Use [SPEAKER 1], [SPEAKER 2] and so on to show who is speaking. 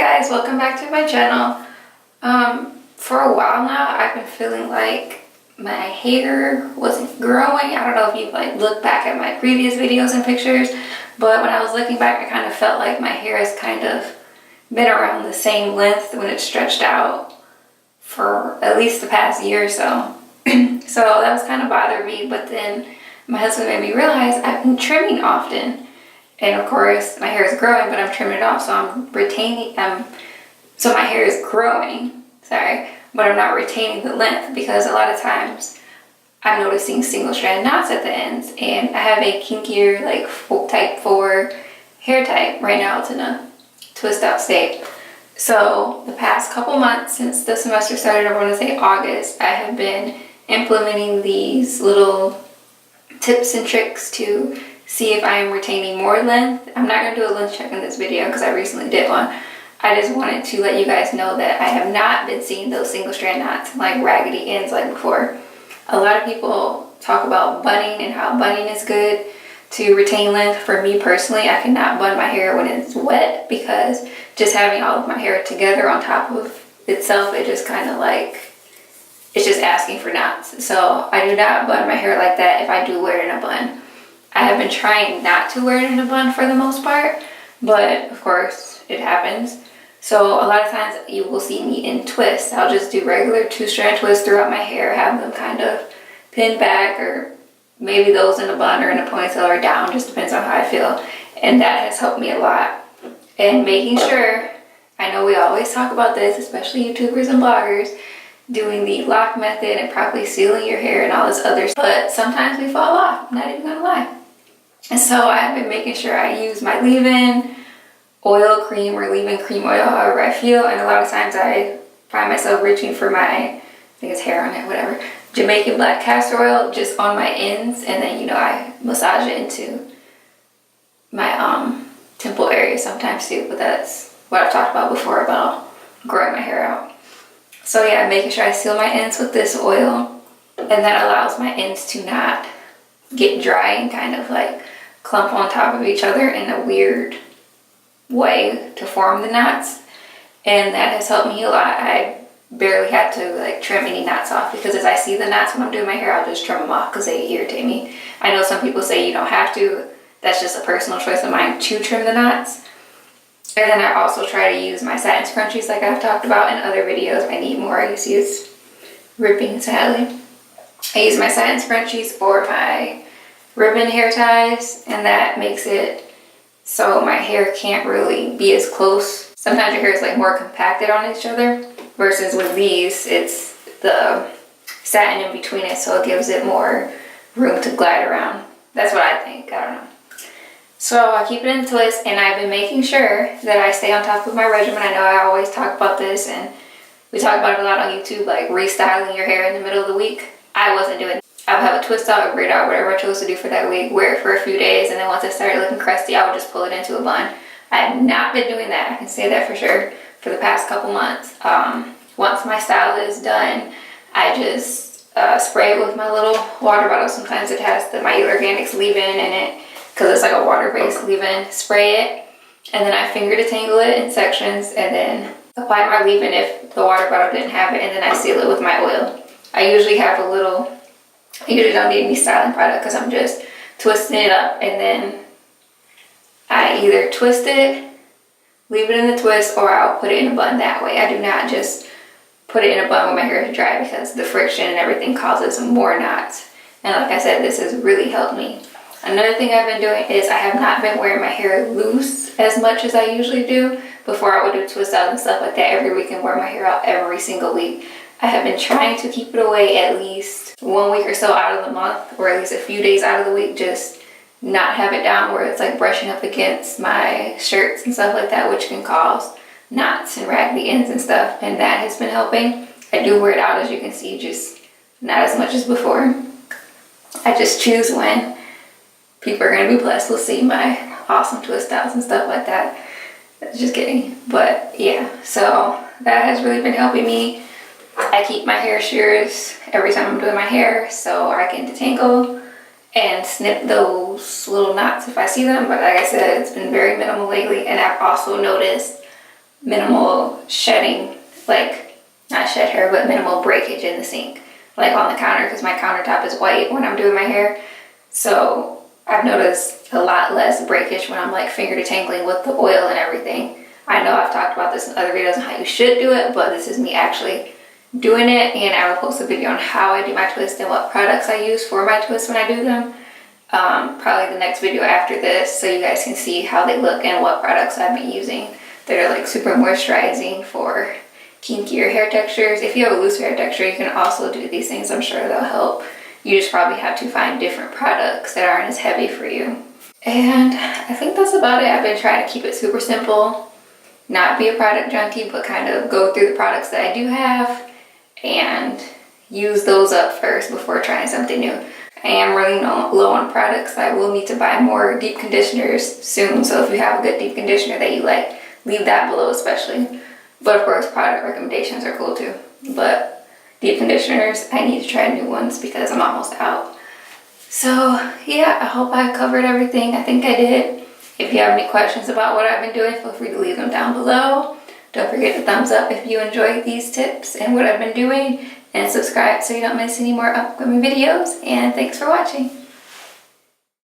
[SPEAKER 1] guys, welcome back to my channel. For a while now, I've been feeling like my hair wasn't growing. I don't know if you've looked back at my previous videos and pictures, but when I was looking back, I kind of felt like my hair has kind of been around the same length when it's stretched out for at least the past year or so. So that was kind of bothering me, but then my husband made me realize I've been trimming often. And of course, my hair is growing, but I'm trimming it off, so I'm retaining, so my hair is growing, but I'm not retaining the length because a lot of times I'm noticing single strand knots at the ends, and I have a kinkier, type 4 hair type. Right now it's in a twist out state. So the past couple months since the semester started, I want to say August, I have been implementing these little tips and tricks to see if I am retaining more length. I'm not going to do a length check in this video because I recently did one. I just wanted to let you guys know that I have not been seeing those single strand knots, like raggedy ends like before. A lot of people talk about bunning and how bunning is good to retain length. For me personally, I cannot bun my hair when it's wet because just having all of my hair together on top of itself, it just kind of it's just asking for knots. So I do not bun my hair like that if I do wear it in a bun. I have been trying not to wear it in a bun for the most part, but of course it happens. So a lot of times you will see me in twists. I'll just do regular 2-strand twists throughout my hair, have them kind of pinned back, or maybe those in a bun or in a ponytail or down, just depends on how I feel. And that has helped me a lot. And making sure, I know we always talk about this, especially YouTubers and bloggers, doing the lock method and properly sealing your hair and all this other stuff, but sometimes we fall off, I'm not even gonna lie. And so I've been making sure I use my leave-in oil cream or leave-in cream oil, however I feel, and a lot of times I find myself reaching for my, I think it's hair on it, whatever, Jamaican black castor oil just on my ends, and then I massage it into my temple area sometimes too, but that's what I've talked about before about growing my hair out. So yeah, I'm making sure I seal my ends with this oil, and that allows my ends to not get dry and kind of clump on top of each other in a weird way to form the knots. And that has helped me a lot. I barely had to trim any knots off because as I see the knots when I'm doing my hair, I'll just trim them off because they irritate me. I know some people say you don't have to. That's just a personal choice of mine to trim the knots. And then I also try to use my satin scrunchies like I've talked about in other videos. I need more. You see it's ripping sadly. I use my satin scrunchies or my ribbon hair ties, and that makes it so my hair can't really be as close. Sometimes your hair is more compacted on each other, versus with these, it's the satin in between it, so it gives it more room to glide around. That's what I think. I don't know. So I keep it in twist, and I've been making sure that I stay on top of my regimen. I know I always talk about this, and we talk about it a lot on YouTube, restyling your hair in the middle of the week. I wasn't doing that. I would have a twist out, a braid out, whatever I chose to do for that week, wear it for a few days, and then once it started looking crusty, I would just pull it into a bun. I have not been doing that, I can say that for sure, for the past couple months. Once my style is done, I just spray it with my little water bottle. Sometimes it has the My Organics leave-in in it, because it's a water-based leave-in. Spray it, and then I finger detangle it in sections, and then apply my leave-in if the water bottle didn't have it, and then I seal it with my oil. I usually don't need any styling product because I'm just twisting it up, and then I either twist it, leave it in the twist, or I'll put it in a bun that way. I do not just put it in a bun when my hair is dry because the friction and everything causes more knots. And like I said, this has really helped me. Another thing I've been doing is I have not been wearing my hair loose as much as I usually do. Before I would do twist out and stuff like that every week and wear my hair out every single week. I have been trying to keep it away at least 1 week or so out of the month, or at least a few days out of the week, just not have it down where it's brushing up against my shirts and stuff like that, which can cause knots and raggedy ends and stuff, and that has been helping. I do wear it out, as you can see, just not as much as before. I just choose when people are going to be blessed will see my awesome twist outs and stuff like that. Just kidding. But yeah, so that has really been helping me. I keep my hair shears every time I'm doing my hair so I can detangle and snip those little knots if I see them. But like I said, it's been very minimal lately, and I've also noticed minimal shedding, like not shed hair, but minimal breakage in the sink, like on the counter, because my countertop is white when I'm doing my hair. So I've noticed a lot less breakage when I'm like finger detangling with the oil and everything. I know I've talked about this in other videos on how you should do it, but this is me actually doing it, and I will post a video on how I do my twists and what products I use for my twists when I do them. Probably the next video after this, so you guys can see how they look and what products I've been using that are like super moisturizing for kinkier hair textures. If you have a loose hair texture, you can also do these things. I'm sure they'll help. You just probably have to find different products that aren't as heavy for you. And I think that's about it. I've been trying to keep it super simple, not be a product junkie, but kind of go through the products that I do have and use those up first before trying something new. I am really low on products. I will need to buy more deep conditioners soon, so if you have a good deep conditioner that you like, leave that below especially. But of course, product recommendations are cool too. But deep conditioners, I need to try new ones because I'm almost out. So yeah, I hope I covered everything. I think I did. If you have any questions about what I've been doing, feel free to leave them down below. Don't forget to thumbs up if you enjoyed these tips and what I've been doing, and subscribe so you don't miss any more upcoming videos. And thanks for watching.